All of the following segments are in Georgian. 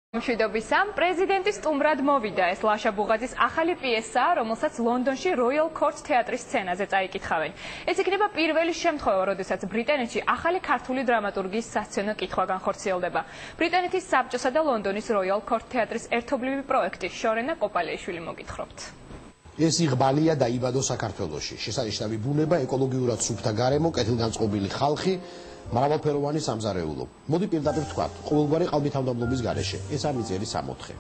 მშვიდობისა, პრეზიდენტის სტუმრად მოვიდა ეს ლაშა ბუღაძის ახალი პიესა, რომელსაც ლონდონში Royal Court თეატრის სცენაზე წაიკითხავენ. ეს იქნება პირველი შემთხვევა, როდესაც ბრიტანეთში ახალი ქართული დრამატურგიის სასცენო კითხვა განხორციელდება. ბრიტანეთის საბჭოსა და ლონდონის Royal Court თეატრის ერთობლივი პროექტი შორენა კოპალიაშვილი მოგითხრობთ. ეს იღბალია დაიბადო საქართველოში. შესანიშნავი ბუნება, ეკოლოგიურად სუფთა გარემო, კეთილგანწყობილი ხალხი, მრავალფეროვანი სამზარეულო. მოდი პირდაპირ ვთქვათ, ყოველგვარი ყალბითამდაბლობის გარეშე ეს არ მიწერი 60.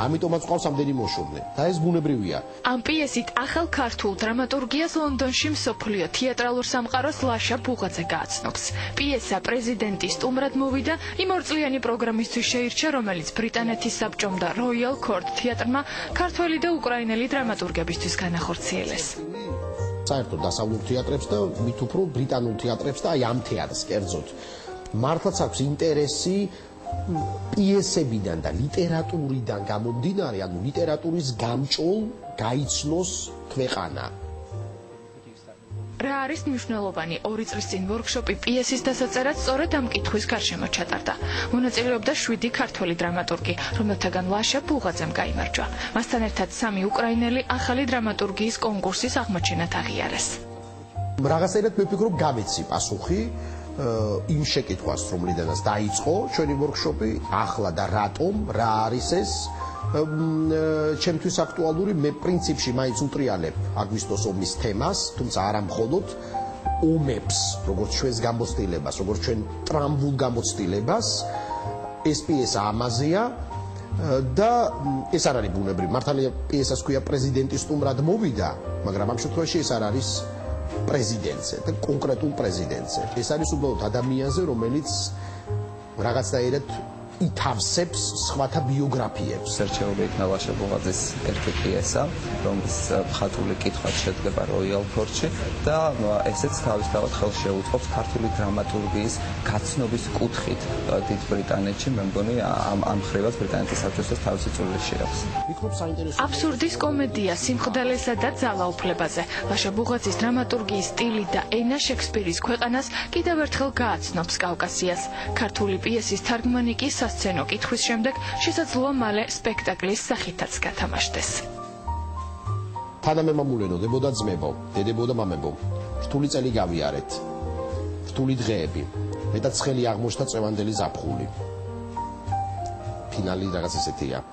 ამიტომაც ყავს ამდენი მოშობლე და ეს ბუნებრივია. ამ პიესით ახალ ქართულ დრამატურგიას ლონდონში მსოფლიო თეატრალურ სამყაროს ლაშა ბუღაძე გააცნობს. პიესა პრეზიდენტის სტუმრად მოვიდა იმ ორწლიანი პროგრამისთვის შეირჩა, რომელიც ბრიტანეთის საბჭომ და Royal Court თეატრმა ქართველი და უკრაინელი დრამატურგებისთვის განახორციელეს. საერთოდ დასავლურ თეატრებს და მით უფრო ბრიტანულ თეატრებს და აი ამ თეატრს კერძოდ მართლაც აქვს ინტერესი პიესებიდან და ლიტერატურიდან გამომდინარე, ანუ ლიტერატურის გამჭოლ გაიცნოს ქვეყანა. რა არის მნიშვნელოვანი 2 წლის წინ ვორქშოპი პიესის დასაწერად სწორედ ამ კითხვის გარშემო ჩატარდა. მონაწილეობდა 7 ქართველი დრამატურგი, რომელთაგან ლაშა ბუღაძემ გაიმარჯვა. მასთან ერთად 3 უკრაინელი ახალი დრამატურგიის კონკურსის აღმოჩენად აღიარეს. რაღაცნაირად მე ვფიქრობ გავეცი პასუხი იმ შეკითხვას, რომლიდანაც დაიწყო ჩვენი ვორქშოპი, ახლა და რატომ, რა არის ეს ჩემთვის აქტუალური. მე პრინციპში მაინც უტრიალებ აგვისტოს ომის თემას, თუმცა არა მხოლოდ ომებს, როგორც ჩვენს გამოცდილებას, როგორც ჩვენ ტრამბულ გამოცდილებას. ეს პიესა ამაზეა და ეს არ არის ბუნებრივი. მართალია პიესას ქვია პრეზიდენტის სტუმრად მოვიდა, მაგრამ ამ შემთხვევაში ეს არ არის პრეზიდენტზე და კონკრეტულ პრეზიდენტზე. ეს არის უბრალოდ ადამიანზე, რომელიც რაღაცნაირად ითავსებს სხვათა ბიოგრაფიებს. ერჩეულობა იქნა ლაშა ბუღაძის ერთი პიესა, რომლის მხატვრული კითხვაც შედგება Royal Court-ში და ესეც თავისთავად ხელს შეუწყობს ქართული დრამატურგიის გაცნობის კუთხით დიდ ბრიტანეთში. მე მგონი ამ ხრივაც ბრიტანეთის საბჭოსას თავისი წვლილი აქვს. აბსურდის კომედია, სიმხდალესა და ძალაუფლებაზე. ლაშა ბუღაძის დრამატურგიის სტილი და ენა შექსპირის ქვეყანას კიდევ ერთხელ გააცნობს კავკასიას. ქართული პიესის თარგმანი კი სასცენო კითხვის შემდეგ შესაძლოა მალე სპექტაკლის სახითაც გათამაშდეს. თანამემამულენო, დებოდა ძმებო, დედებო და მამებო, რთული წელი გავიარეთ, რთული დღეები, მეტად ცხელი აღმოჩნდა წევანდელი ზაფხული. ფინალი რაღაც ესეთია.